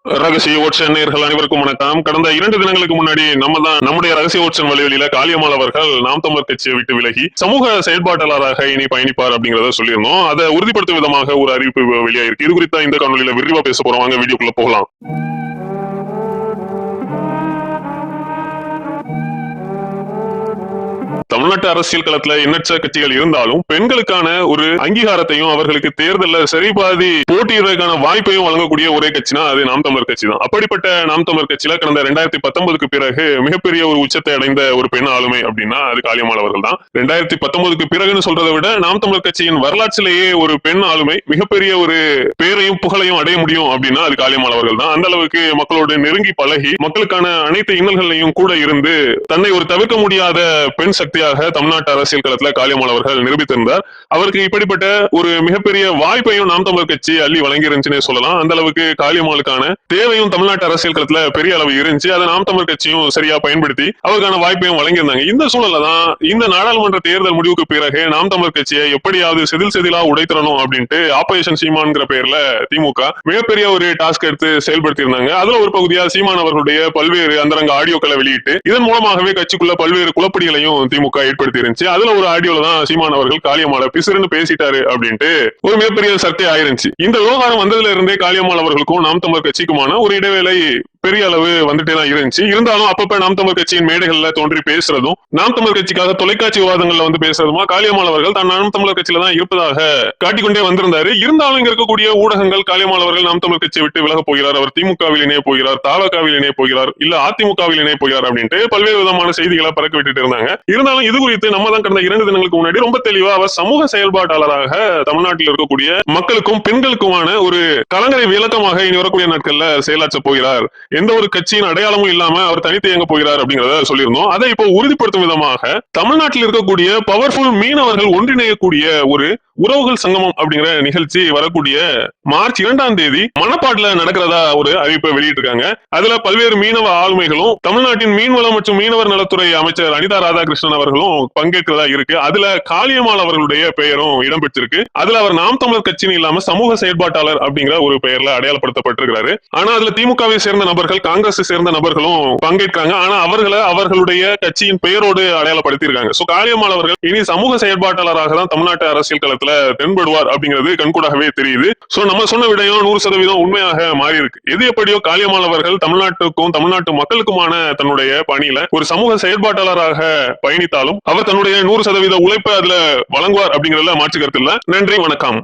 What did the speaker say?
ரகசிய ஓட்சன் நேயர்கள் அனைவருக்கும் வணக்கம். கடந்த 2 தினங்களுக்கு முன்னாடி நம்முடைய ரகசிய ஓட்சன் வலைவெளியில காளியம்மாள் அவர்கள் நாம் தமிழர் கட்சியை விட்டு விலகி சமூக செயல்பாட்டாளராக இனி பயணிப்பார் அப்படிங்கறத சொல்லியிருந்தோம். அதை உறுதிப்படுத்தும் விதமாக ஒரு அறிவிப்பு வெளியாயிருக்கு. இது குறித்த இந்த காணொலியில விரிவா பேச போறோம். வாங்க வீடியோக்குள்ள போகலாம். தமிழ்நாட்டு அரசியல் களத்துல எண்ணற்ற கட்சிகள் இருந்தாலும் பெண்களுக்கான ஒரு அங்கீகாரத்தையும் அவர்களுக்கு தேர்தல்ல சரிபாதி போட்டியிடுவதற்கான வாய்ப்பையும் வழங்கக்கூடிய ஒரே கட்சினா அது நாம் தமிழர் கட்சி தான். அப்படிப்பட்ட நாம் தமிழர் கட்சியில கடந்த 2019க்கு பிறகு மிகப்பெரிய ஒரு உச்சத்தை அடைந்த ஒரு பெண் ஆளுமை அப்படின்னா அது காளியம்மாள் அவர்கள் தான். 2019க்கு பிறகுன்னு சொல்றதை விட நாம் தமிழர் கட்சியின் வரலாற்றிலேயே ஒரு பெண் ஆளுமை மிகப்பெரிய ஒரு பேரையும் புகழையும் அடைய முடியும் அப்படின்னா அது காளியம்மாள் அவர்கள் தான். அந்த அளவுக்கு மக்களோடு நெருங்கி பழகி மக்களுக்கான அனைத்து இன்னல்களையும் கூட இருந்து தன்னை ஒரு தவிர்க்க முடியாத பெண் சக்தியாக தமிழ்நாட்டு அரசியல் களத்துல காளியம்மாள் அவர்கள் நிரூபித்திருந்தார். அவருக்கு இப்படிப்பட்ட ஒரு மிகப்பெரிய வாய்ப்பையும் நாம் தமிழர் கட்சி அள்ளி வழங்கி இருந்துச்சுன்னே சொல்லலாம். அந்த அளவுக்கு காளியம்மாளுக்கான தேவையும் தமிழ்நாட்டு அரசியல் களத்துல பெரிய அளவு இருந்துச்சு. அதை நாம் தமிழர் கட்சியும் சரியா பயன்படுத்தி அவருக்கான வாய்ப்பையும் வழங்கியிருந்தாங்க. இந்த சூழல்ல தான் இந்த நாடாளுமன்ற தேர்தல் முடிவுக்கு பிறகு நாம் தமிழர் கட்சியை எப்படியாவது செதிலா உடைத்தரணும் அப்படின்ட்டு ஆபரேஷன் சீமான்ங்கிற பேர்ல திமுக மிகப்பெரிய ஒரு டாஸ்க் எடுத்து செயல்படுத்தி இருந்தாங்க. அதுல ஒரு பகுதியா சீமான் அவர்களுடைய பல்வேறு அந்தரங்க ஆடியோக்களை வெளியிட்டு இதன் மூலமாகவே கட்சிக்குள்ள பல்வேறு குழப்படிகளையும் திமுக ஏற்படுத்தி இருந்துச்சு. அதுல ஒரு ஆடியோல தான் சீமான் அவர்கள் காளியம்மாளை பிசுறுன்னு பேசிட்டாரு அப்படின்ட்டு ஒரு மிகப்பெரிய சர்ச்சை ஆயிருந்துச்சு. இந்த விவகாரம் வந்ததுல இருந்தே காளியம்மாள் அவர்களுக்கும் நாம் தமிழர் கட்சிக்குமான ஒரு இடைவேளை பெரிய அளவு வந்துட்டே தான் இருந்துச்சு. இருந்தாலும் அப்பப்ப நாம் தமிழர் கட்சியின் மேடைகள்ல தோன்றி பேசுறதும் நாம் தமிழர் கட்சிக்காக தொலைக்காட்சி விவாதங்கள்ல வந்து பேசுறதுமா காளியம்மாள் அவர்கள் தான் நாம் தமிழர் கட்சியில தான் இருப்பதாக காட்டிக்கொண்டே வந்திருந்தாரு. இருந்தாலும் இங்க இருக்கக்கூடிய ஊடகங்கள் காளியம்மாள் அவர்கள் நாம் தமிழர் கட்சியை விட்டு விலக போகிறார், அவர் திமுகவில் இணைய போகிறார், தவகவில் இணைய போகிறார், இல்ல அதிமுகவில் இணைய போகிறார் அப்படின்ட்டு பல்வேறு விதமான செய்திகளை பறக்க விட்டுட்டு இருந்தாங்க. இருந்தாலும் இது குறித்து நம்ம தான் கடந்த 2 தினங்களுக்கு முன்னாடி ரொம்ப தெளிவா அவர் சமூக செயல்பாட்டாளராக தமிழ்நாட்டில் இருக்கக்கூடிய மக்களுக்கும் பெண்களுக்குமான ஒரு கலங்கரை விளக்கமாக இனி வரக்கூடிய நாட்கள்ல செயலாற்ற போகிறார். எந்த ஒரு கட்சியின் அடையாளமும் இல்லாம அவர் தனித்து இயங்க போகிறார் அப்படிங்கறத சொல்லியிருந்தோம். அதை இப்போ உறுதிப்படுத்தும் விதமாக தமிழ்நாட்டில் இருக்கக்கூடிய பவர்ஃபுல் மீனவர்கள் ஒன்றிணையக்கூடிய ஒரு உறவுகள் சங்கமம் அப்படிங்கிற நிகழ்ச்சி வரக்கூடிய மார்ச் 2ஆம் தேதி மணப்பாட்டுல நடக்கிறதா ஒரு அறிவிப்பை வெளியிட்டிருக்காங்க. அதுல பல்வேறு மீனவ ஆளுமைகளும் தமிழ்நாட்டின் மீன்வளம் மற்றும் மீனவர் நலத்துறை அமைச்சர் அனிதா ராதாகிருஷ்ணன் அவர்களும் பங்கேற்கிறதா இருக்கு. அதுல காளியம்மாள் அவர்களுடைய பெயரும் இடம்பெற்றிருக்கு. அதுல அவர் நாம் தமிழர் கட்சின்னு இல்லாம சமூக செயல்பாட்டாளர் அப்படிங்கிற ஒரு பெயர்ல அடையாளப்படுத்தப்பட்டிருக்கிறாரு. ஆனா அதுல திமுகவை சேர்ந்த நபர்கள், காங்கிரஸ் சேர்ந்த நபர்களும் பங்கேற்கிறாங்க. ஆனா அவர்களுடைய கட்சியின் பெயரோடு அடையாளப்படுத்தியிருக்காங்க. சோ காளியம்மாள் அவர்கள் இனி சமூக செயல்பாட்டாளராக தான் தமிழ்நாட்டு அரசியல் களத்துல தென்படுவார் அப்படிங்கிறது கண்கூடாகவே தெரியுது. சோ நம்ம சொன்ன விடயம் 100% உண்மையாக மாறி இருக்கு. எது எப்படியோ காளியம்மாள் அவர்கள் தமிழ்நாட்டுக்கும் தமிழ்நாட்டு மக்களுக்குமான தன்னுடைய பணியில ஒரு சமூக செயல்பாட்டாளராக பயணித்தாலும் அவர் தன்னுடைய 100% உழைப்பை அதுல வழங்குவார் அப்படிங்கறதுல மாற்று கருத்து இல்ல. நன்றி, வணக்கம்.